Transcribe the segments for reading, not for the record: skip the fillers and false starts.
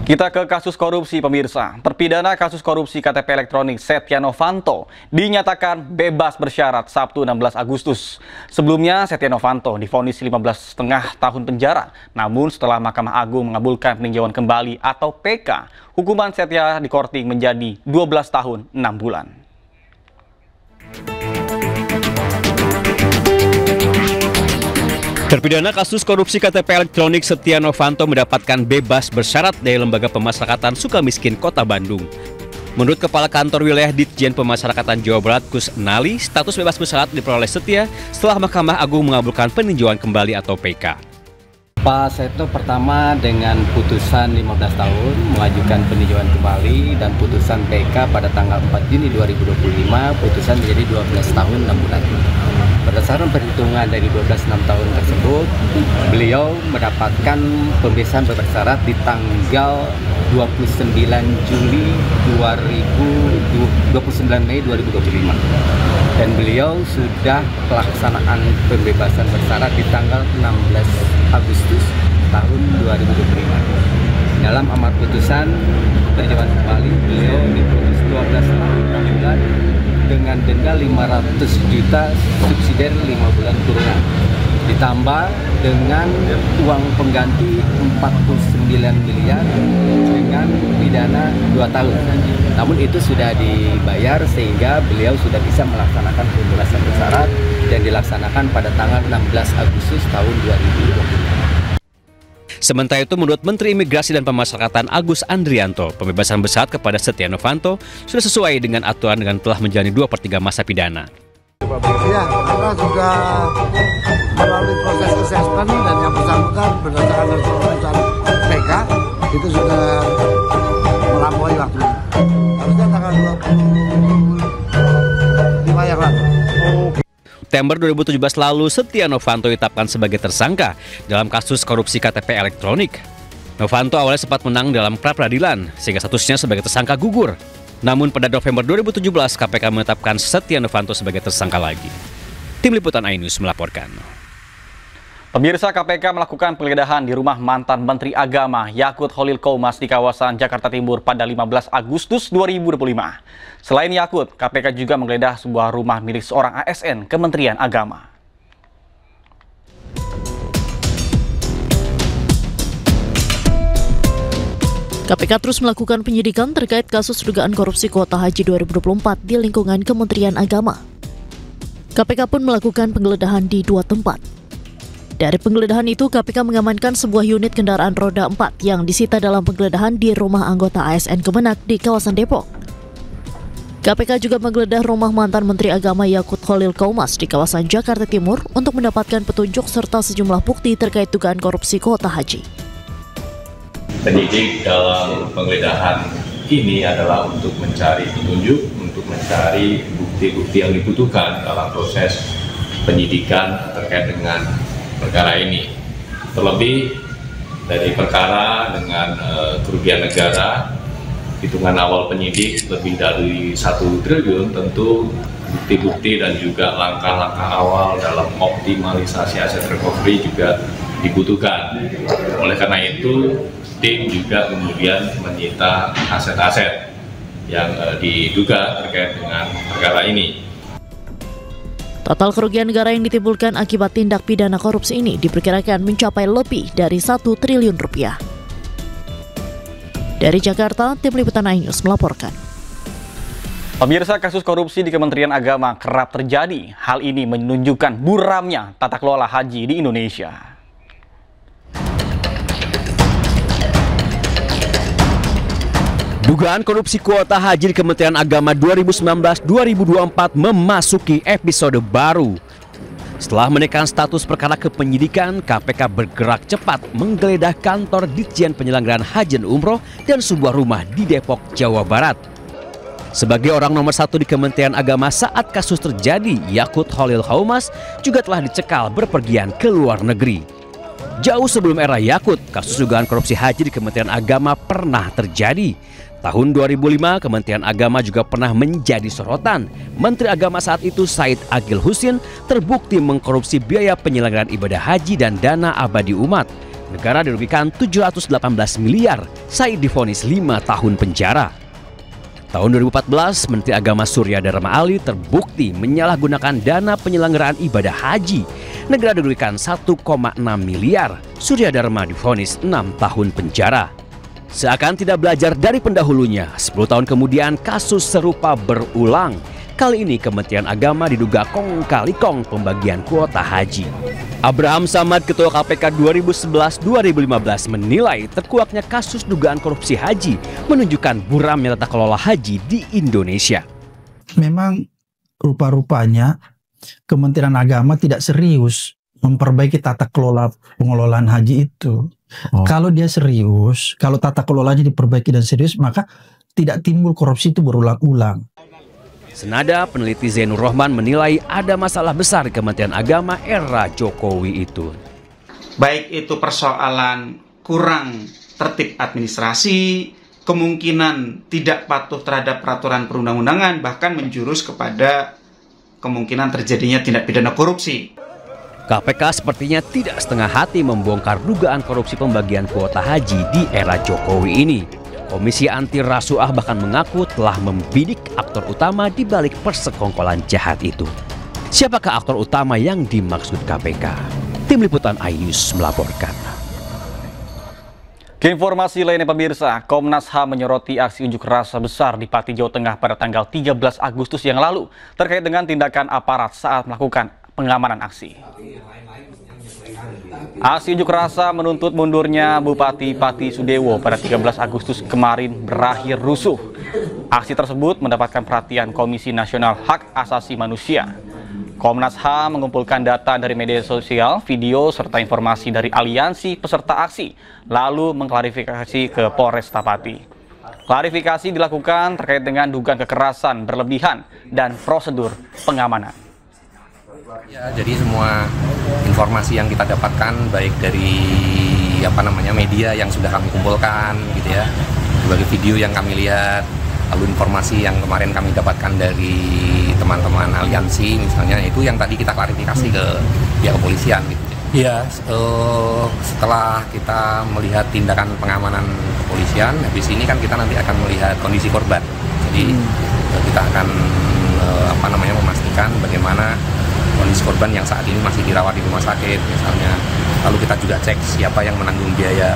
Kita ke kasus korupsi, pemirsa. Terpidana kasus korupsi KTP elektronik Setia Novanto dinyatakan bebas bersyarat Sabtu 16 Agustus. Sebelumnya Setia Novanto divonis 15,5 tahun penjara. Namun setelah Mahkamah Agung mengabulkan peninjauan kembali atau PK, hukuman Setia dikorting menjadi 12 tahun 6 bulan. Terpidana kasus korupsi KTP elektronik Setia Novanto mendapatkan bebas bersyarat dari Lembaga Pemasyarakatan Sukamiskin Kota Bandung. Menurut Kepala Kantor Wilayah Ditjen Pemasyarakatan Jawa Barat Kus Nali, status bebas bersyarat diperoleh Setia setelah Mahkamah Agung mengabulkan peninjauan kembali atau PK. Pak Seto pertama dengan putusan 15 tahun mengajukan peninjauan kembali dan putusan PK pada tanggal 4 Juni 2025 putusan menjadi 12 tahun 6 bulan. Berdasarkan perhitungan dari 12 6 tahun tersebut, beliau mendapatkan pembebasan bersyarat di tanggal 29 Mei 2025. Dan beliau sudah pelaksanaan pembebasan bersyarat di tanggal 16 Agustus tahun 2025. Dalam amar putusan peninjauan kembali, beliau diputus 12 tahun 6 bulan dengan denda 500 juta subsidi 5 bulan kurungan. Ditambah dengan uang pengganti 49 miliar dengan pidana 2 tahun. Namun itu sudah dibayar sehingga beliau sudah bisa melaksanakan pembebasan bersyarat dan dilaksanakan pada tanggal 16 Agustus tahun 2020. Sementara itu, menurut Menteri Imigrasi dan Pemasyarakatan Agus Andrianto, pembebasan bersyarat kepada Setia Novanto sudah sesuai dengan aturan dengan telah menjalani 2/3 masa pidana. Ya, karena sudah melalui proses assessment dan yang bersangkutan berdasarkan hasil pemeriksaan PK itu sudah melampaui waktunya. Harusnya tanggal 25 yang lalu. September 2017 lalu, Setia Novanto ditetapkan sebagai tersangka dalam kasus korupsi KTP elektronik. Novanto awalnya sempat menang dalam pra-peradilan, sehingga statusnya sebagai tersangka gugur. Namun pada November 2017, KPK menetapkan Setia Novanto sebagai tersangka lagi. Tim Liputan iNews melaporkan. Pemirsa, KPK melakukan penggeledahan di rumah mantan Menteri Agama Yakut Khalil Qoumas di kawasan Jakarta Timur pada 15 Agustus 2025. Selain Yakut, KPK juga menggeledah sebuah rumah milik seorang ASN Kementerian Agama. KPK terus melakukan penyidikan terkait kasus dugaan korupsi kuota haji 2024 di lingkungan Kementerian Agama. KPK pun melakukan penggeledahan di 2 tempat. Dari penggeledahan itu, KPK mengamankan sebuah unit kendaraan roda 4 yang disita dalam penggeledahan di rumah anggota ASN Kemenak di kawasan Depok. KPK juga menggeledah rumah mantan Menteri Agama Yakut Khalil Qoumas di kawasan Jakarta Timur untuk mendapatkan petunjuk serta sejumlah bukti terkait dugaan korupsi kuota haji. Penyidik dalam penggeledahan ini adalah untuk mencari petunjuk, untuk mencari bukti-bukti yang dibutuhkan dalam proses penyidikan terkait dengan perkara ini. Terlebih dari perkara dengan kerugian negara, hitungan awal penyidik lebih dari 1 triliun, tentu bukti-bukti dan juga langkah-langkah awal dalam optimalisasi aset recovery juga dibutuhkan. Oleh karena itu, tim juga kemudian menyita aset-aset yang diduga terkait dengan perkara ini. Total kerugian negara yang ditimbulkan akibat tindak pidana korupsi ini diperkirakan mencapai lebih dari 1 triliun rupiah. Dari Jakarta, Tim Liputan iNews melaporkan. Pemirsa, kasus korupsi di Kementerian Agama kerap terjadi. Hal ini menunjukkan buramnya tata kelola haji di Indonesia. Dugaan korupsi kuota haji di Kementerian Agama 2019-2024 memasuki episode baru. Setelah menaikkan status perkara ke penyidikan, KPK bergerak cepat menggeledah kantor Ditjen Penyelenggaraan Haji dan Umroh dan sebuah rumah di Depok, Jawa Barat. Sebagai orang nomor 1 di Kementerian Agama saat kasus terjadi, Yakut Khalil Qoumas juga telah dicekal berpergian ke luar negeri. Jauh sebelum era Yakut, kasus dugaan korupsi haji di Kementerian Agama pernah terjadi. Tahun 2005, Kementerian Agama juga pernah menjadi sorotan. Menteri Agama saat itu, Said Agil Husin, terbukti mengkorupsi biaya penyelenggaraan ibadah haji dan dana abadi umat. Negara dirugikan 718 miliar, Said divonis 5 tahun penjara. Tahun 2014, Menteri Agama Surya Dharma Ali terbukti menyalahgunakan dana penyelenggaraan ibadah haji. Negara dirugikan 1,6 miliar, Surya Dharma divonis 6 tahun penjara. Seakan tidak belajar dari pendahulunya, 10 tahun kemudian kasus serupa berulang. Kali ini Kementerian Agama diduga kong-kali-kong pembagian kuota haji. Abraham Samad, Ketua KPK 2011-2015 menilai terkuaknya kasus dugaan korupsi haji menunjukkan buramnya tata kelola haji di Indonesia. Memang rupa-rupanya Kementerian Agama tidak serius memperbaiki tata kelola pengelolaan haji itu. Kalau dia serius, kalau tata kelolanya diperbaiki dan serius, maka tidak timbul korupsi itu berulang-ulang. Senada, peneliti Zainur Rohman menilai ada masalah besar di Kementerian Agama era Jokowi itu. Baik itu persoalan kurang tertib administrasi, kemungkinan tidak patuh terhadap peraturan perundang-undangan, bahkan menjurus kepada kemungkinan terjadinya tindak pidana korupsi. KPK sepertinya tidak setengah hati membongkar dugaan korupsi pembagian kuota haji di era Jokowi ini. Komisi Anti Rasuah bahkan mengaku telah membidik aktor utama di balik persekongkolan jahat itu. Siapakah aktor utama yang dimaksud KPK? Tim Liputan iNews melaporkan. Keinformasi lainnya pemirsa, Komnas HAM menyoroti aksi unjuk rasa besar di Pati, Jawa Tengah pada tanggal 13 Agustus yang lalu terkait dengan tindakan aparat saat melakukan pengamanan aksi. Aksi unjuk rasa menuntut mundurnya Bupati Pati Sudewo pada 13 Agustus kemarin berakhir rusuh. Aksi tersebut mendapatkan perhatian Komisi Nasional Hak Asasi Manusia. Komnas HAM mengumpulkan data dari media sosial, video, serta informasi dari aliansi peserta aksi, lalu mengklarifikasi ke Polresta Pati. Klarifikasi dilakukan terkait dengan dugaan kekerasan berlebihan dan prosedur pengamanan. Ya, jadi semua informasi yang kita dapatkan baik dari media yang sudah kami kumpulkan gitu ya, sebagai video yang kami lihat, lalu informasi yang kemarin kami dapatkan dari teman-teman aliansi misalnya, itu yang tadi kita klarifikasi ke pihak kepolisian gitu. Ya, setelah kita melihat tindakan pengamanan kepolisian, habis ini kan kita nanti akan melihat kondisi korban. Jadi kita akan memastikan bagaimana kondisi korban yang saat ini masih dirawat di rumah sakit misalnya. Lalu kita juga cek siapa yang menanggung biaya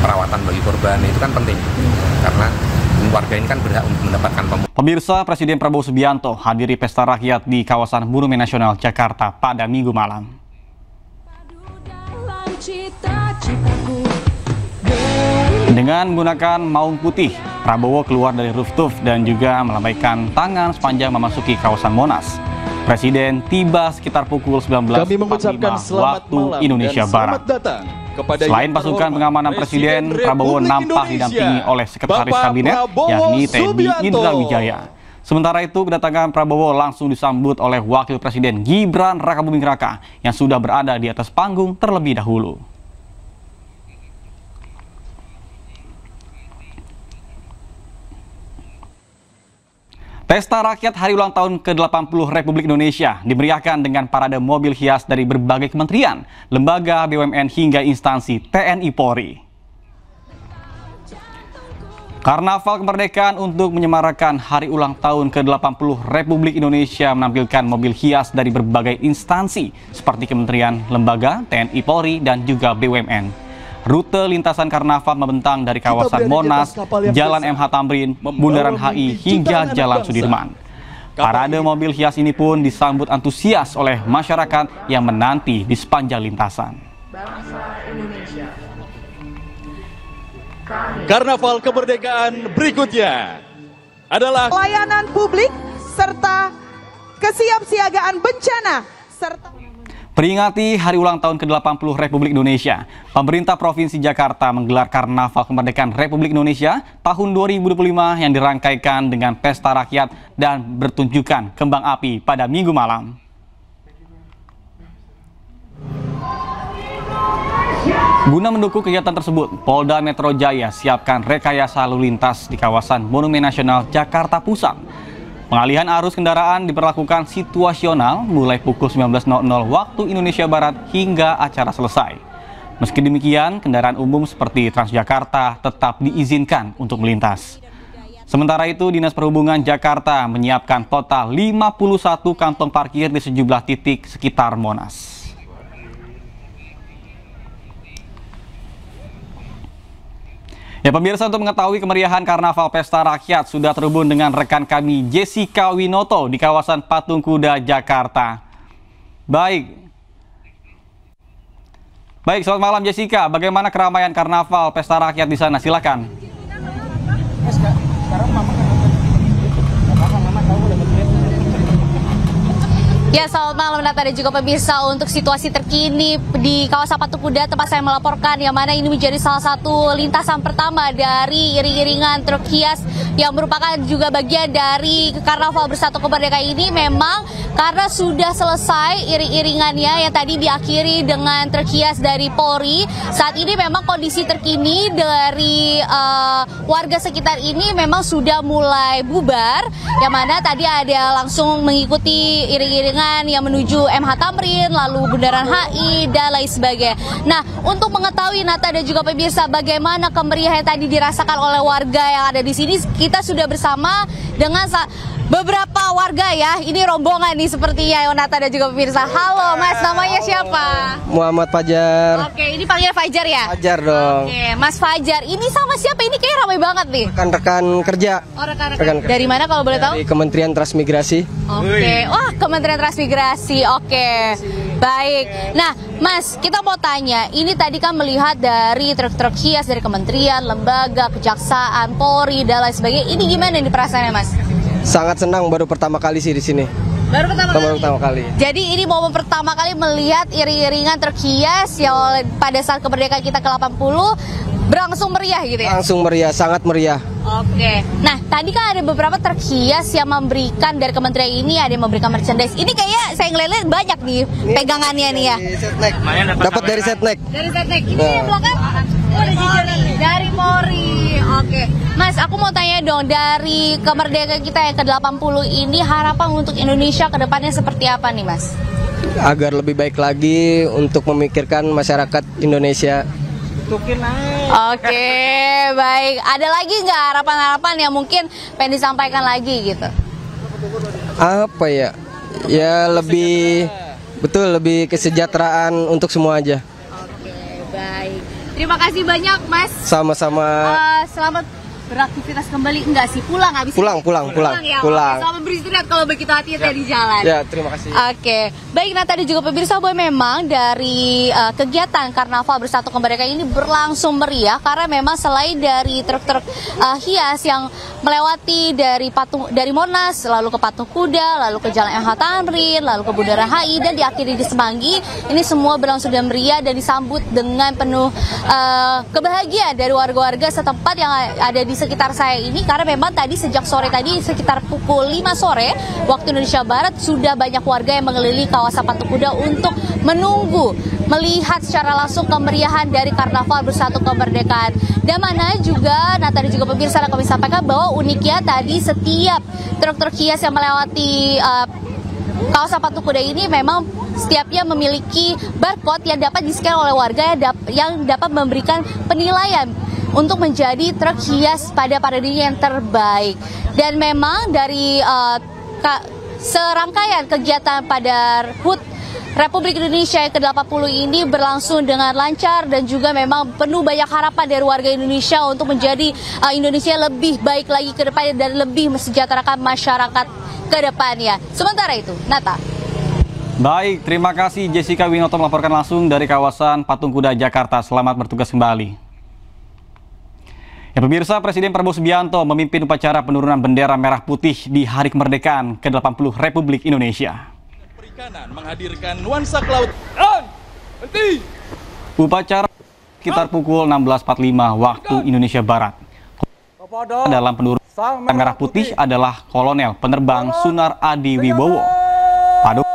perawatan bagi korban. Itu kan penting karena warga ini kan berhak untuk mendapatkan Pemirsa, Presiden Prabowo Subianto hadiri pesta rakyat di kawasan Monumen Nasional Jakarta pada Minggu malam. Dengan menggunakan maung putih, Prabowo keluar dari rooftop dan juga melambaikan tangan sepanjang memasuki kawasan Monas. Presiden tiba sekitar pukul 19.45 waktu Indonesia Barat. Selain pasukan pengamanan Presiden, Prabowo nampak didampingi oleh Sekretaris Kabinet, yakni Teddy Indrawijaya. Sementara itu, kedatangan Prabowo langsung disambut oleh Wakil Presiden Gibran Rakabuming Raka yang sudah berada di atas panggung terlebih dahulu. Pesta Rakyat Hari Ulang Tahun ke-80 Republik Indonesia dimeriahkan dengan parade mobil hias dari berbagai kementerian, lembaga, BUMN hingga instansi TNI Polri. Karnaval Kemerdekaan untuk menyemarakan Hari Ulang Tahun ke-80 Republik Indonesia menampilkan mobil hias dari berbagai instansi seperti kementerian, lembaga, TNI Polri, dan juga BUMN. Rute lintasan karnaval membentang dari kawasan Monas, Jalan MH Tamrin, Bundaran HI hingga Jalan Sudirman. Parade mobil hias ini pun disambut antusias oleh masyarakat yang menanti di sepanjang lintasan. Karnaval kemerdekaan berikutnya adalah pelayanan publik serta kesiapsiagaan bencana serta Peringati Hari Ulang Tahun ke-80 Republik Indonesia, pemerintah Provinsi Jakarta menggelar Karnaval Kemerdekaan Republik Indonesia tahun 2025 yang dirangkaikan dengan pesta rakyat dan bertunjukkan kembang api pada Minggu malam. Guna mendukung kegiatan tersebut, Polda Metro Jaya siapkan rekayasa lalu lintas di kawasan Monumen Nasional Jakarta Pusat. Pengalihan arus kendaraan diberlakukan situasional mulai pukul 19.00 waktu Indonesia Barat hingga acara selesai. Meski demikian, kendaraan umum seperti Transjakarta tetap diizinkan untuk melintas. Sementara itu, Dinas Perhubungan Jakarta menyiapkan total 51 kantong parkir di sejumlah titik sekitar Monas. Ya pemirsa, untuk mengetahui kemeriahan Karnaval Pesta Rakyat sudah terhubung dengan rekan kami Jessica Winoto di kawasan Patung Kuda, Jakarta. Baik, selamat malam Jessica. Bagaimana keramaian Karnaval Pesta Rakyat di sana? Silakan. Ya, selamat malam Nata dan juga pemirsa. Untuk situasi terkini di kawasan Patung Kuda tempat saya melaporkan, yang mana ini menjadi salah satu lintasan pertama dari iring-iringan truk hias yang merupakan juga bagian dari Karnaval Bersatu Kemerdekaan ini. Memang karena sudah selesai iring-iringannya yang tadi diakhiri dengan truk hias dari Polri, saat ini memang kondisi terkini dari warga sekitar ini memang sudah mulai bubar, yang mana tadi ada langsung mengikuti iring-iringan yang menuju MH Tamrin, lalu Bundaran HI, dan lain sebagainya. Nah, untuk mengetahui Nata dan juga pemirsa bagaimana kemeriahan yang tadi dirasakan oleh warga yang ada di sini, kita sudah bersama dengan beberapa warga ya. Ini rombongan nih sepertinya Nata dan juga pemirsa. Halo Mas, namanya siapa? Muhammad Fajar. Oke, ini panggil Fajar ya? Fajar dong. Oke, Mas Fajar. Ini sama siapa? Ini kayak ramai banget nih. Rekan-rekan kerja. Oh, rekan-rekan. Dari mana kalau boleh tahu? Dari Kementerian Transmigrasi. Oke. Wah, Kementerian Transmigrasi. Oke. Baik. Nah, Mas, kita mau tanya. Ini tadi kan melihat dari truk-truk hias dari kementerian, lembaga, kejaksaan, Polri, dan lain sebagainya. Ini gimana nih perasaannya, Mas? Sangat senang, baru pertama kali sih di sini. Baru pertama kali. Jadi ini momen pertama kali melihat iring-iringan truk hias yang pada saat kemerdekaan kita ke-80 berlangsung meriah gitu ya? Langsung meriah, sangat meriah. Oke. Nah, tadi kan ada beberapa truk hias yang memberikan dari kementerian ini, ada yang memberikan merchandise. Ini kayak saya ngeliat banyak nih pegangannya nih ya. Dapat dari Setnek. Dari Setnek. Ini yang belakang? Oh, ada jajaran dari Polri. Oke. Mas, aku mau tanya dong, dari kemerdekaan kita yang ke-80 ini, harapan untuk Indonesia ke depannya seperti apa nih, Mas? Agar lebih baik lagi untuk memikirkan masyarakat Indonesia. Oke, baik. Ada lagi nggak harapan-harapan yang mungkin pengen disampaikan lagi gitu? Apa ya? Ya lebih, betul, lebih kesejahteraan untuk semua aja. Oke, baik. Terima kasih banyak, Mas. Sama-sama. Selamat beraktivitas kembali. Enggak sih, pulang habis pulang ya. Pulang. Selamat beristirahat kalau begitu hati-hati di jalan. Ya, terima kasih. Oke. Baik, Nata dan juga pemirsa, bahwa memang dari kegiatan Karnaval Bersatu Kemerdekaan ini berlangsung meriah karena memang selain dari truk-truk hias yang melewati dari Monas, lalu ke Patung Kuda, lalu ke Jalan MH Tamrin, lalu ke Bundaran HI, dan diakhiri di Semanggi, ini semua berlangsung dan meriah dan disambut dengan penuh kebahagiaan dari warga-warga setempat yang ada di sekitar saya ini, karena memang tadi sejak sore tadi sekitar pukul 5 sore waktu Indonesia Barat sudah banyak warga yang mengelilingi kawasan Patung Kuda untuk menunggu melihat secara langsung kemeriahan dari Karnaval Bersatu Kemerdekaan. Dan mana juga Nata dan juga pemirsa kami sampaikan bahwa uniknya tadi setiap truk-truk hias yang melewati kawasan Patung Kuda ini memang setiapnya memiliki barcode yang dapat di-scan oleh warga yang dapat memberikan penilaian untuk menjadi truk hias pada dirinya yang terbaik. Dan memang dari serangkaian kegiatan pada HUT Republik Indonesia yang ke-80 ini berlangsung dengan lancar dan juga memang penuh banyak harapan dari warga Indonesia untuk menjadi Indonesia lebih baik lagi ke depannya dan lebih mesejahterakan masyarakat ke depannya. Sementara itu, Nata. Baik, terima kasih Jessica Winoto melaporkan langsung dari kawasan Patung Kuda, Jakarta. Selamat bertugas kembali. Ya pemirsa, Presiden Prabowo Subianto memimpin upacara penurunan bendera merah putih di Hari Kemerdekaan ke-80 Republik Indonesia. Perikanan menghadirkan nuansa kelautan. Upacara sekitar pukul 16.45 waktu Indonesia Barat. Dalam penurunan merah putih adalah Kolonel Penerbang Sunar Adi Wibowo. Pada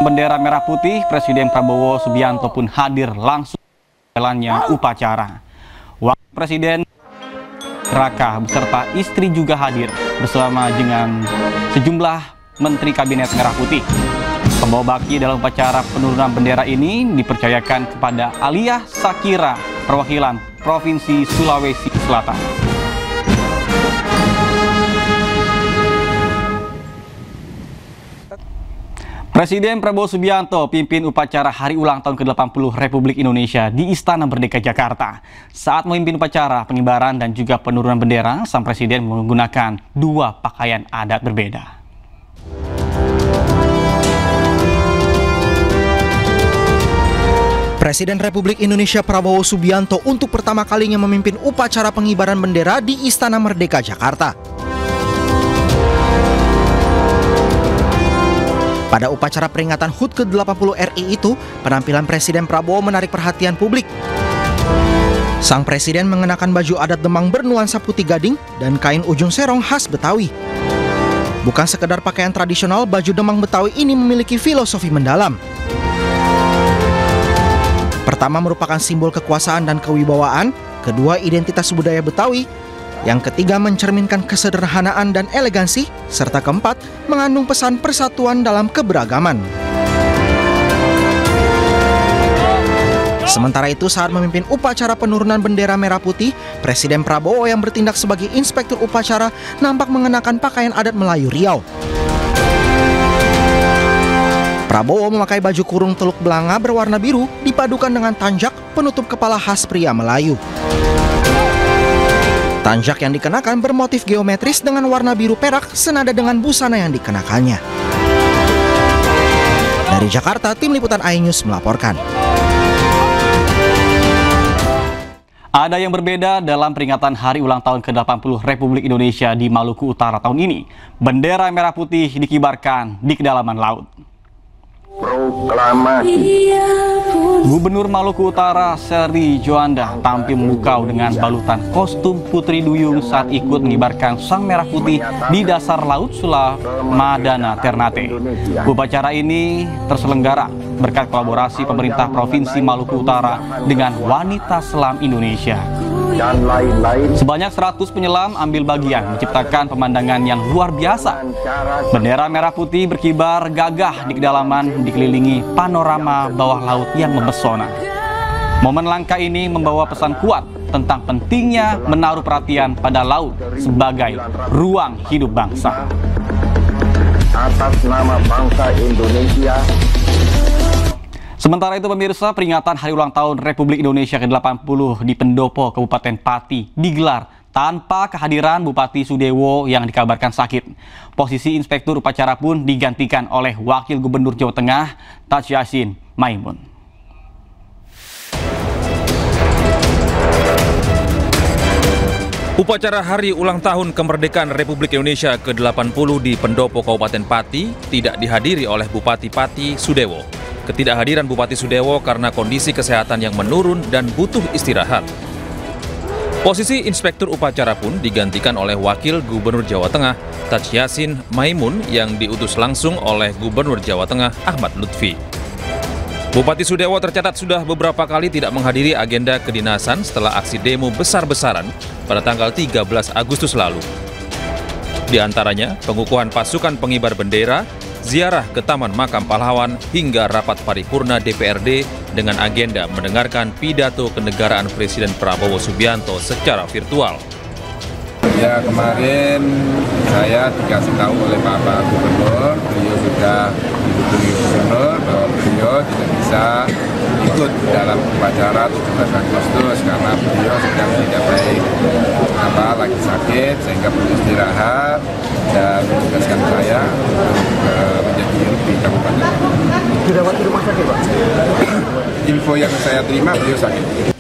bendera merah putih, Presiden Prabowo Subianto pun hadir langsung jalannya upacara. Wakil Presiden Raka beserta istri juga hadir bersama dengan sejumlah Menteri Kabinet Merah Putih. Pembawa baki dalam upacara penurunan bendera ini dipercayakan kepada Aliyah Sakira, perwakilan Provinsi Sulawesi Selatan. Presiden Prabowo Subianto pimpin upacara hari ulang tahun ke-80 Republik Indonesia di Istana Merdeka Jakarta. Saat memimpin upacara pengibaran dan juga penurunan bendera, sang presiden menggunakan dua pakaian adat berbeda. Presiden Republik Indonesia Prabowo Subianto untuk pertama kalinya memimpin upacara pengibaran bendera di Istana Merdeka Jakarta. Pada upacara peringatan HUT ke-80 RI itu, penampilan Presiden Prabowo menarik perhatian publik. Sang presiden mengenakan baju adat Demang bernuansa putih gading dan kain ujung serong khas Betawi. Bukan sekedar pakaian tradisional, baju Demang Betawi ini memiliki filosofi mendalam. Pertama merupakan simbol kekuasaan dan kewibawaan, kedua identitas budaya Betawi, yang ketiga mencerminkan kesederhanaan dan elegansi, serta keempat mengandung pesan persatuan dalam keberagaman. Sementara itu saat memimpin upacara penurunan bendera merah putih, Presiden Prabowo yang bertindak sebagai inspektur upacara nampak mengenakan pakaian adat Melayu Riau. Prabowo memakai baju kurung teluk belanga berwarna biru dipadukan dengan tanjak penutup kepala khas pria Melayu. Tanjak yang dikenakan bermotif geometris dengan warna biru perak senada dengan busana yang dikenakannya. Dari Jakarta, tim liputan iNews melaporkan. Ada yang berbeda dalam peringatan hari ulang tahun ke-80 Republik Indonesia di Maluku Utara tahun ini. Bendera merah putih dikibarkan di kedalaman laut. Proklamasi. Gubernur Maluku Utara Seri Juanda tampil memukau dengan balutan kostum Putri Duyung saat ikut mengibarkan sang merah putih di dasar laut Sulamadana Ternate. Upacara ini terselenggara berkat kolaborasi pemerintah Provinsi Maluku Utara dengan Wanita Selam Indonesia. Dan lain-lain. Sebanyak 100 penyelam ambil bagian menciptakan pemandangan yang luar biasa. Bendera merah putih berkibar gagah di kedalaman dikelilingi panorama bawah laut yang memesona. Momen langka ini membawa pesan kuat tentang pentingnya menaruh perhatian pada laut sebagai ruang hidup bangsa. Atas nama bangsa Indonesia. Sementara itu pemirsa, peringatan Hari Ulang Tahun Republik Indonesia ke-80 di Pendopo, Kabupaten Pati digelar tanpa kehadiran Bupati Sudewo yang dikabarkan sakit. Posisi inspektur upacara pun digantikan oleh Wakil Gubernur Jawa Tengah, Taj Yassin Maimun. Upacara Hari Ulang Tahun Kemerdekaan Republik Indonesia ke-80 di Pendopo, Kabupaten Pati tidak dihadiri oleh Bupati Pati Sudewo. Ketidakhadiran Bupati Sudewo karena kondisi kesehatan yang menurun dan butuh istirahat. Posisi inspektur upacara pun digantikan oleh Wakil Gubernur Jawa Tengah, Taj Yassin Maimun yang diutus langsung oleh Gubernur Jawa Tengah Ahmad Lutfi. Bupati Sudewo tercatat sudah beberapa kali tidak menghadiri agenda kedinasan setelah aksi demo besar-besaran pada tanggal 13 Agustus lalu. Di antaranya pengukuhan pasukan pengibar bendera, ziarah ke Taman Makam Pahlawan, hingga rapat paripurna DPRD dengan agenda mendengarkan pidato kenegaraan Presiden Prabowo Subianto secara virtual. Ya, kemarin saya dikasih tahu oleh Bapak Gubernur, beliau sudah dihubungi Gubernur bahwa beliau tidak bisa ikut dalam upacara 17 Agustus karena beliau sedang tidak baik, lagi sakit sehingga perlu istirahat, dan menugaskan saya menjadi di Kabupaten. Dirawat di rumah sakit, Pak? Info yang saya terima, beliau sakit.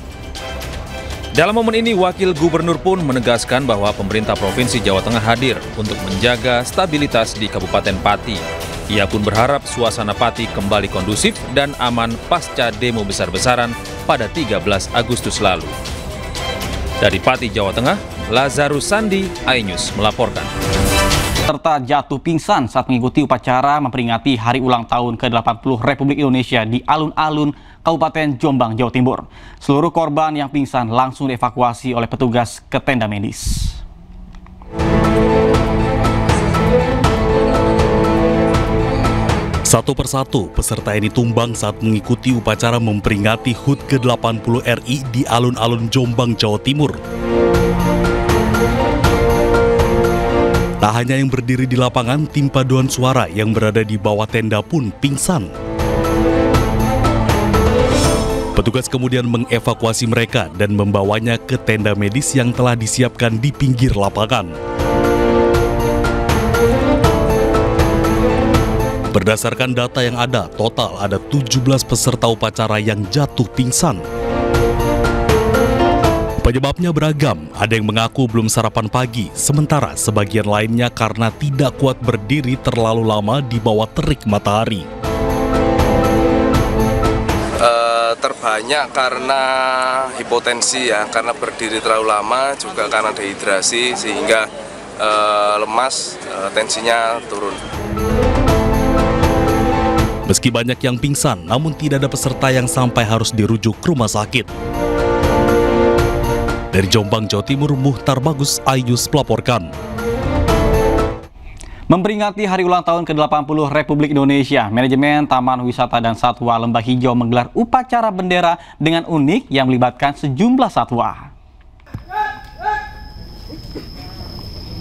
Dalam momen ini, Wakil Gubernur pun menegaskan bahwa pemerintah Provinsi Jawa Tengah hadir untuk menjaga stabilitas di Kabupaten Pati. Ia pun berharap suasana Pati kembali kondusif dan aman pasca demo besar-besaran pada 13 Agustus lalu. Dari Pati, Jawa Tengah, Lazarus Sandi, iNews melaporkan. Serta jatuh pingsan saat mengikuti upacara memperingati Hari Ulang Tahun ke-80 Republik Indonesia di alun-alun Kabupaten Jombang, Jawa Timur. Seluruh korban yang pingsan langsung dievakuasi oleh petugas ke tenda medis. Satu persatu, peserta ini tumbang saat mengikuti upacara memperingati HUT ke-80 RI di alun-alun Jombang, Jawa Timur. Tak hanya yang berdiri di lapangan, tim paduan suara yang berada di bawah tenda pun pingsan. Petugas kemudian mengevakuasi mereka dan membawanya ke tenda medis yang telah disiapkan di pinggir lapangan. Berdasarkan data yang ada, total ada 17 peserta upacara yang jatuh pingsan. Penyebabnya beragam, ada yang mengaku belum sarapan pagi, sementara sebagian lainnya karena tidak kuat berdiri terlalu lama di bawah terik matahari. Terbanyak karena hipotensi ya, karena berdiri terlalu lama, juga karena dehidrasi sehingga lemas, tensinya turun. Meski banyak yang pingsan, namun tidak ada peserta yang sampai harus dirujuk ke rumah sakit. Dari Jombang, Jawa Timur, Muhtar Bagus, Ayus melaporkan. Memperingati hari ulang tahun ke-80 Republik Indonesia, manajemen Taman Wisata dan Satwa Lembah Hijau menggelar upacara bendera dengan unik yang melibatkan sejumlah satwa.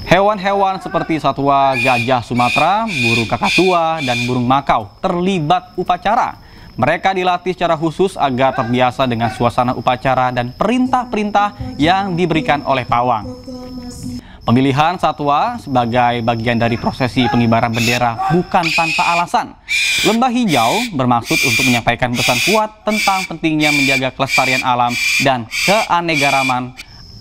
Hewan-hewan seperti satwa gajah Sumatera, burung kakatua, dan burung makau terlibat upacara. Mereka dilatih secara khusus agar terbiasa dengan suasana upacara dan perintah-perintah yang diberikan oleh pawang. Pemilihan satwa sebagai bagian dari prosesi pengibaran bendera bukan tanpa alasan. Lembah Hijau bermaksud untuk menyampaikan pesan kuat tentang pentingnya menjaga kelestarian alam dan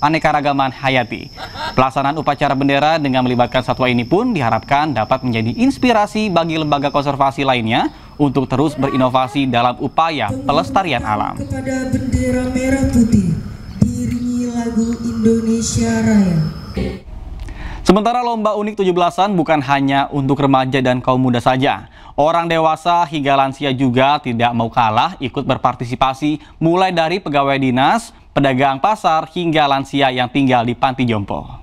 keanekaragaman hayati. Pelaksanaan upacara bendera dengan melibatkan satwa ini pun diharapkan dapat menjadi inspirasi bagi lembaga konservasi lainnya untuk terus berinovasi dalam upaya pelestarian alam. Kepada bendera merah putih, diiringi lagu Indonesia Raya. Sementara lomba unik 17-an bukan hanya untuk remaja dan kaum muda saja. Orang dewasa hingga lansia juga tidak mau kalah ikut berpartisipasi, mulai dari pegawai dinas, pedagang pasar, hingga lansia yang tinggal di panti jompo.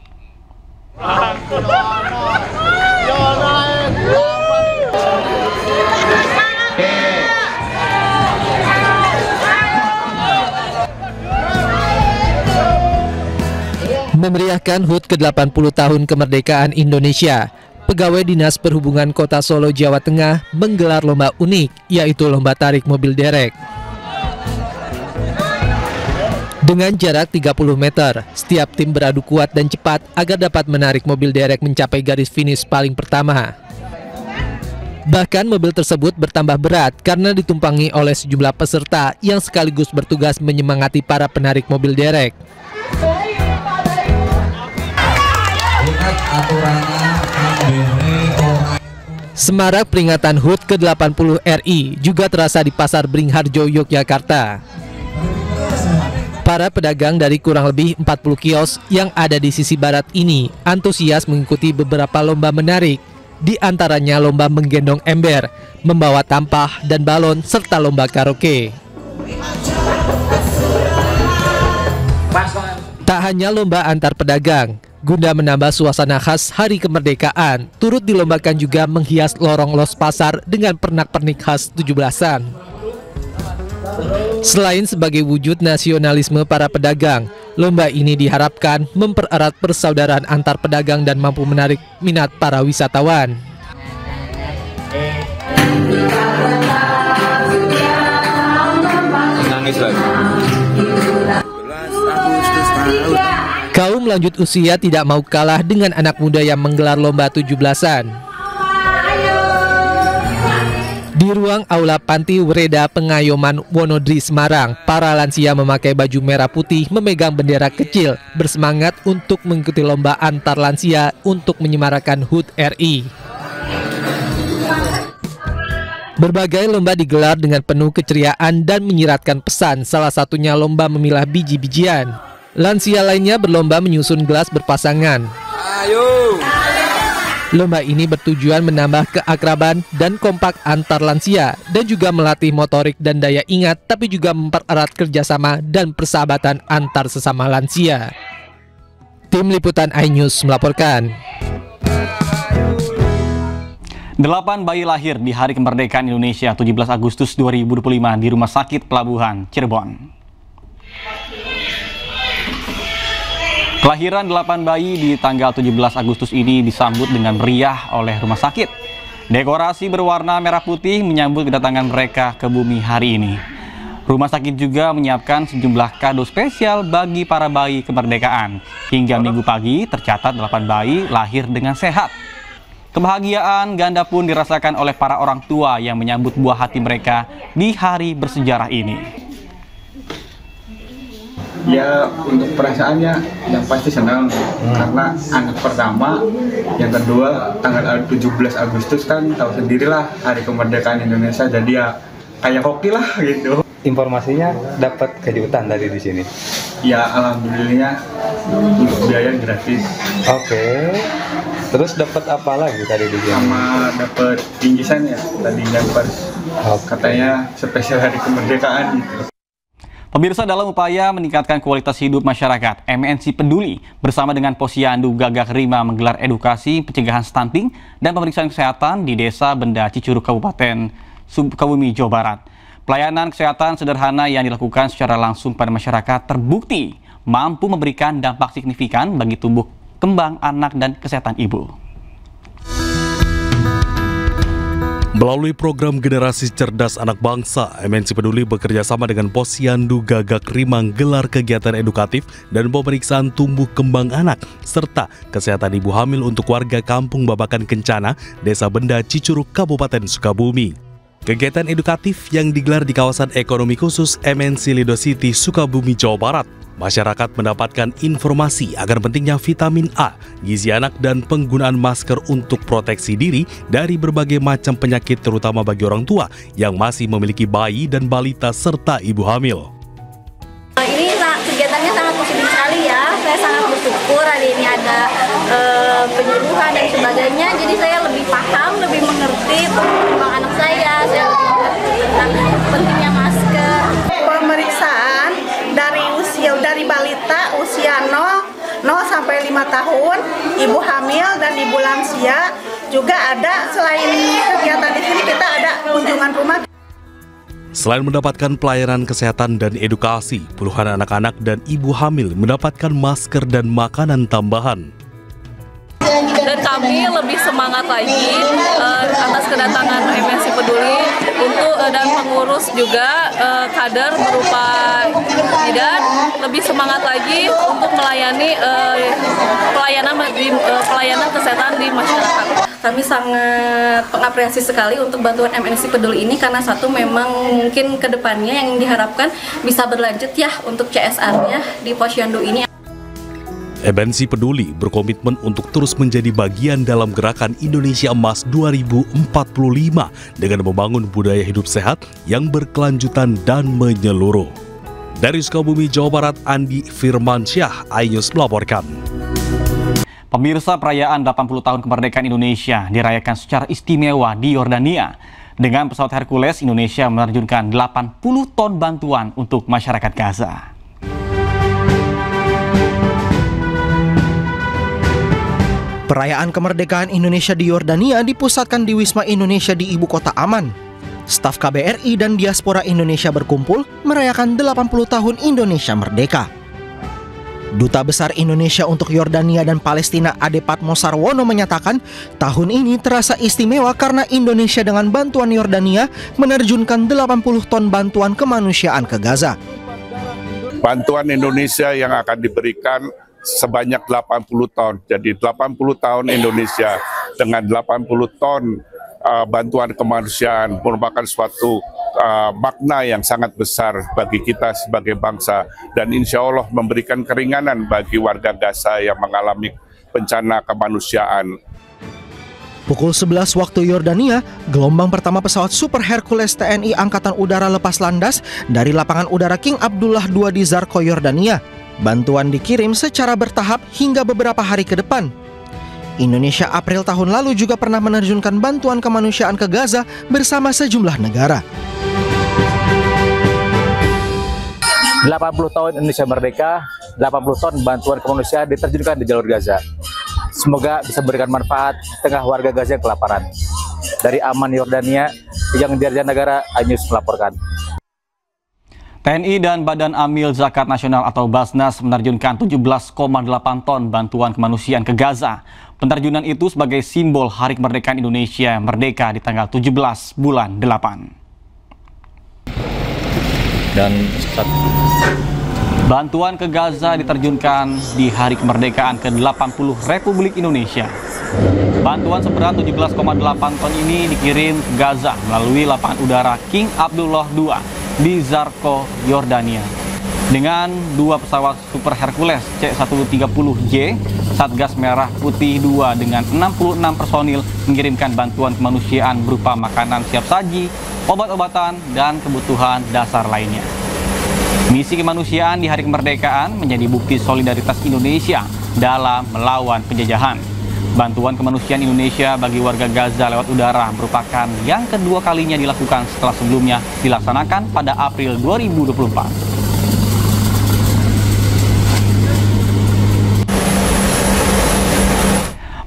Memeriahkan HUT ke-80 tahun kemerdekaan Indonesia, Pegawai Dinas Perhubungan Kota Solo, Jawa Tengah menggelar lomba unik, yaitu lomba tarik mobil derek. Dengan jarak 30 meter, setiap tim beradu kuat dan cepat agar dapat menarik mobil derek mencapai garis finish paling pertama. Bahkan mobil tersebut bertambah berat karena ditumpangi oleh sejumlah peserta yang sekaligus bertugas menyemangati para penarik mobil derek. Semarak peringatan HUT ke-80 RI juga terasa di Pasar Beringharjo, Yogyakarta. Para pedagang dari kurang lebih 40 kios yang ada di sisi barat ini antusias mengikuti beberapa lomba menarik, di antaranya lomba menggendong ember, membawa tampah dan balon, serta lomba karaoke. Tak hanya lomba antar pedagang, guna menambah suasana khas Hari Kemerdekaan, turut dilombakan juga menghias lorong los pasar dengan pernak-pernik khas 17-an. Selain sebagai wujud nasionalisme para pedagang, lomba ini diharapkan mempererat persaudaraan antar pedagang dan mampu menarik minat para wisatawan. Kaum lanjut usia tidak mau kalah dengan anak muda yang menggelar lomba 17-an. Di ruang Aula Panti Wereda Pengayoman Wonodri, Semarang, para lansia memakai baju merah putih memegang bendera kecil, bersemangat untuk mengikuti lomba antar lansia untuk menyemarakan HUT RI. Berbagai lomba digelar dengan penuh keceriaan dan menyiratkan pesan, salah satunya lomba memilah biji-bijian. Lansia lainnya berlomba menyusun gelas berpasangan. Ayo! Lomba ini bertujuan menambah keakraban dan kompak antar lansia dan juga melatih motorik dan daya ingat, tapi juga mempererat kerjasama dan persahabatan antar sesama lansia. Tim Liputan iNews melaporkan. 8 bayi lahir di Hari Kemerdekaan Indonesia 17 Agustus 2025 di Rumah Sakit Pelabuhan, Cirebon. Kelahiran 8 bayi di tanggal 17 Agustus ini disambut dengan meriah oleh rumah sakit. Dekorasi berwarna merah putih menyambut kedatangan mereka ke bumi hari ini. Rumah sakit juga menyiapkan sejumlah kado spesial bagi para bayi kemerdekaan. Hingga Minggu pagi tercatat 8 bayi lahir dengan sehat. Kebahagiaan ganda pun dirasakan oleh para orang tua yang menyambut buah hati mereka di hari bersejarah ini. Ya, untuk perasaannya yang pasti senang karena anak pertama, yang kedua tanggal 17 Agustus kan tahu sendirilah Hari Kemerdekaan Indonesia, jadi ya kayak hoki lah gitu. Informasinya dapat kejutan dari di sini. Ya, alhamdulillahnya untuk biaya gratis. Oke. Terus dapat apa lagi tadi di sini? Sama dapat bingkisan ya, tadi dapat katanya spesial Hari Kemerdekaan gitu. Pemirsa, dalam upaya meningkatkan kualitas hidup masyarakat, MNC Peduli bersama dengan Posyandu Gagak Rima menggelar edukasi pencegahan stunting dan pemeriksaan kesehatan di Desa Benda Cicurug, Kabupaten Sukabumi, Jawa Barat. Pelayanan kesehatan sederhana yang dilakukan secara langsung pada masyarakat terbukti mampu memberikan dampak signifikan bagi tumbuh kembang anak dan kesehatan ibu. Melalui program Generasi Cerdas Anak Bangsa, MNC Peduli bekerja sama dengan Posyandu Gagak Rima gelar kegiatan edukatif dan pemeriksaan tumbuh kembang anak serta kesehatan ibu hamil untuk warga Kampung Babakan Kencana, Desa Benda Cicurug, Kabupaten Sukabumi. Kegiatan edukatif yang digelar di kawasan ekonomi khusus MNC Lido City, Sukabumi, Jawa Barat. Masyarakat mendapatkan informasi akan pentingnya vitamin A, gizi anak, dan penggunaan masker untuk proteksi diri dari berbagai macam penyakit terutama bagi orang tua yang masih memiliki bayi dan balita serta ibu hamil. Ini kegiatannya sangat positif sekali ya, saya sangat bersyukur hari ini ada penyuluhan dan sebagainya, jadi saya lebih paham, lebih mengerti tentang anak saya lebih mengerti tentang pentingnya masker. Pemeriksaan dari balita usia 0 sampai 5 tahun, ibu hamil dan ibu lansia, juga ada selain kegiatan di sini kita ada kunjungan rumah. Selain mendapatkan pelayanan kesehatan dan edukasi, puluhan anak-anak dan ibu hamil mendapatkan masker dan makanan tambahan. Dan kami lebih semangat lagi atas kedatangan MNC Peduli untuk dan pengurus juga kader berupa bidan lebih semangat lagi untuk melayani pelayanan kesehatan di masyarakat. Kami sangat mengapresiasi sekali untuk bantuan MNC Peduli ini karena satu memang mungkin kedepannya yang diharapkan bisa berlanjut ya untuk CSR-nya di Posyandu ini. MNC Peduli berkomitmen untuk terus menjadi bagian dalam gerakan Indonesia Emas 2045 dengan membangun budaya hidup sehat yang berkelanjutan dan menyeluruh. Dari Sukabumi, Jawa Barat, Andi Firmansyah, iNews melaporkan. Pemirsa, perayaan 80 tahun kemerdekaan Indonesia dirayakan secara istimewa di Yordania. Dengan pesawat Hercules, Indonesia menerjunkan 80 ton bantuan untuk masyarakat Gaza. Perayaan kemerdekaan Indonesia di Yordania dipusatkan di Wisma Indonesia di Ibu Kota Amman. Staf KBRI dan diaspora Indonesia berkumpul merayakan 80 tahun Indonesia merdeka. Duta Besar Indonesia untuk Yordania dan Palestina Ade Patmo Sarwono menyatakan tahun ini terasa istimewa karena Indonesia dengan bantuan Yordania menerjunkan 80 ton bantuan kemanusiaan ke Gaza. Bantuan Indonesia yang akan diberikan sebanyak 80 ton. Jadi 80 tahun Indonesia dengan 80 ton bantuan kemanusiaan merupakan suatu makna yang sangat besar bagi kita sebagai bangsa dan insya Allah memberikan keringanan bagi warga Gaza yang mengalami bencana kemanusiaan. Pukul 11 waktu Yordania, gelombang pertama pesawat Super Hercules TNI Angkatan Udara lepas landas dari lapangan udara King Abdullah II di Zarko, Yordania. Bantuan dikirim secara bertahap hingga beberapa hari ke depan. Indonesia April tahun lalu juga pernah menerjunkan bantuan kemanusiaan ke Gaza bersama sejumlah negara. 80 tahun Indonesia merdeka, 80 ton bantuan kemanusiaan diterjunkan di jalur Gaza. Semoga bisa memberikan manfaat di tengah warga Gaza yang kelaparan. Dari Amman, Yordania, yang Negara, iNews melaporkan. TNI dan Badan Amil Zakat Nasional atau Basnas menerjunkan 17,8 ton bantuan kemanusiaan ke Gaza. Penerjunan itu sebagai simbol Hari Kemerdekaan Indonesia merdeka di tanggal 17 bulan 8. Bantuan ke Gaza diterjunkan di Hari Kemerdekaan ke-80 Republik Indonesia. Bantuan seberat 17,8 ton ini dikirim ke Gaza melalui lapangan udara King Abdullah II di Zarko, Yordania. Dengan 2 pesawat Super Hercules C-130J, Satgas Merah Putih 2 dengan 66 personil mengirimkan bantuan kemanusiaan berupa makanan siap saji, obat-obatan, dan kebutuhan dasar lainnya. Misi kemanusiaan di Hari Kemerdekaan menjadi bukti solidaritas Indonesia dalam melawan penjajahan. Bantuan kemanusiaan Indonesia bagi warga Gaza lewat udara merupakan yang kedua kalinya dilakukan setelah sebelumnya dilaksanakan pada April 2024.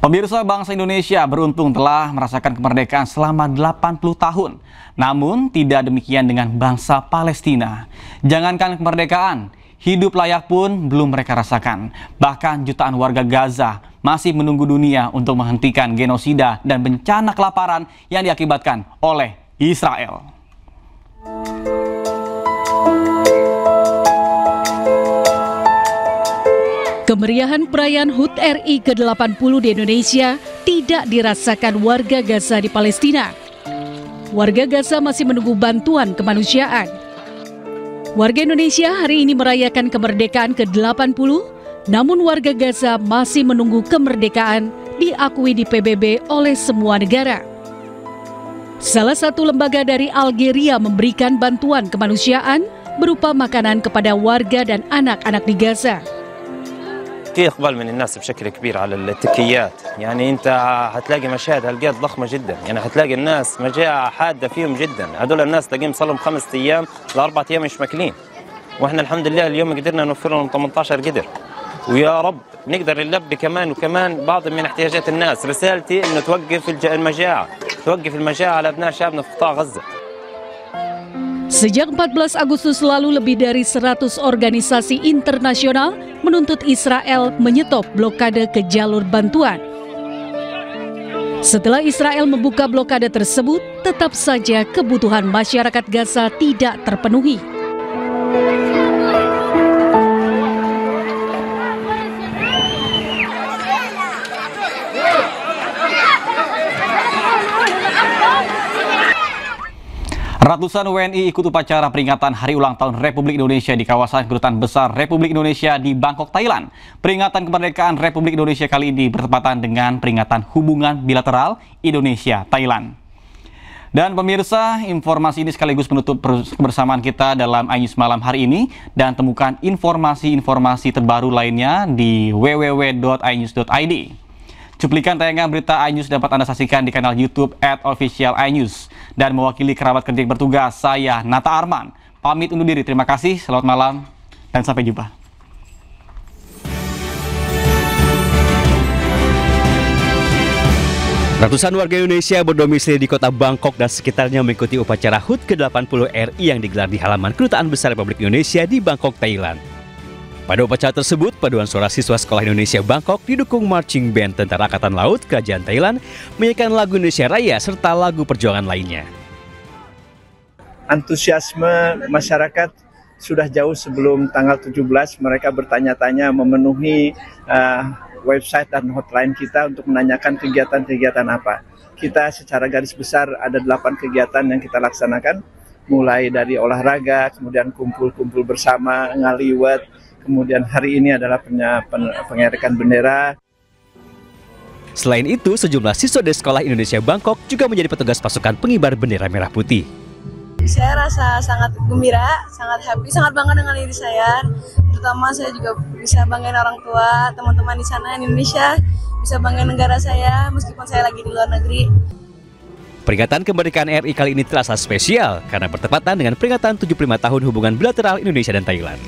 Pemirsa, bangsa Indonesia beruntung telah merasakan kemerdekaan selama 80 tahun. Namun tidak demikian dengan bangsa Palestina. Jangankan kemerdekaan, hidup layak pun belum mereka rasakan. Bahkan jutaan warga Gaza masih menunggu dunia untuk menghentikan genosida dan bencana kelaparan yang diakibatkan oleh Israel. Kemeriahan perayaan HUT RI ke-80 di Indonesia tidak dirasakan warga Gaza di Palestina. Warga Gaza masih menunggu bantuan kemanusiaan. Warga Indonesia hari ini merayakan kemerdekaan ke-80, namun warga Gaza masih menunggu kemerdekaan diakui di PBB oleh semua negara. Salah satu lembaga dari Algeria memberikan bantuan kemanusiaan berupa makanan kepada warga dan anak-anak di Gaza. في إقبال من الناس بشكل كبير على التكيات، يعني أنت هتلاقي مشاهد هالقد ضخمة جدا، يعني هتلاقي الناس مجاعة حادة فيهم جدا، هذول الناس تلاقيهم صار لهم 5 أيام ل4 أيام مش ماكلين، وإحنا الحمد لله اليوم قدرنا نوفر لهم 18 قدر، ويا رب نقدر نلبي كمان وكمان بعض من احتياجات الناس. رسالتي إنه توقف المجاعة، توقف المجاعة على أبناء شعبنا في قطاع غزة. Sejak 14 Agustus lalu, lebih dari 100 organisasi internasional menuntut Israel menyetop blokade ke jalur bantuan. Setelah Israel membuka blokade tersebut, tetap saja kebutuhan masyarakat Gaza tidak terpenuhi. Ratusan WNI ikut upacara peringatan Hari Ulang Tahun Republik Indonesia di kawasan Kedutaan Besar Republik Indonesia di Bangkok, Thailand. Peringatan kemerdekaan Republik Indonesia kali ini bertepatan dengan peringatan hubungan bilateral Indonesia-Thailand. Dan pemirsa, informasi ini sekaligus menutup kebersamaan kita dalam iNews malam hari ini. Dan temukan informasi-informasi terbaru lainnya di www.inews.id. Cuplikan tayangan berita iNews dapat Anda saksikan di kanal YouTube @official_inews. Dan mewakili kerabat kerja yang bertugas, saya Nata Arman. Pamit undur diri, terima kasih, selamat malam, dan sampai jumpa. Ratusan warga Indonesia berdomisili di kota Bangkok dan sekitarnya mengikuti upacara HUT ke-80 RI yang digelar di halaman Kedutaan Besar Republik Indonesia di Bangkok, Thailand. Pada upacara tersebut, paduan suara siswa Sekolah Indonesia Bangkok didukung marching band Tentara Angkatan Laut Kerajaan Thailand, menyanyikan lagu Indonesia Raya serta lagu perjuangan lainnya. Antusiasme masyarakat sudah jauh sebelum tanggal 17, mereka bertanya-tanya memenuhi website dan hotline kita untuk menanyakan kegiatan-kegiatan apa. Kita secara garis besar ada 8 kegiatan yang kita laksanakan, mulai dari olahraga, kemudian kumpul-kumpul bersama, ngaliwet, kemudian hari ini adalah pengerekan bendera. Selain itu, sejumlah siswa dari Sekolah Indonesia Bangkok juga menjadi petugas pasukan pengibar bendera merah putih. Saya rasa sangat gembira, sangat happy, sangat bangga dengan diri saya. Terutama saya juga bisa banggain orang tua, teman-teman di sana di Indonesia, bisa banggain negara saya meskipun saya lagi di luar negeri. Peringatan kemerdekaan RI kali ini terasa spesial karena bertepatan dengan peringatan 75 tahun hubungan bilateral Indonesia dan Thailand.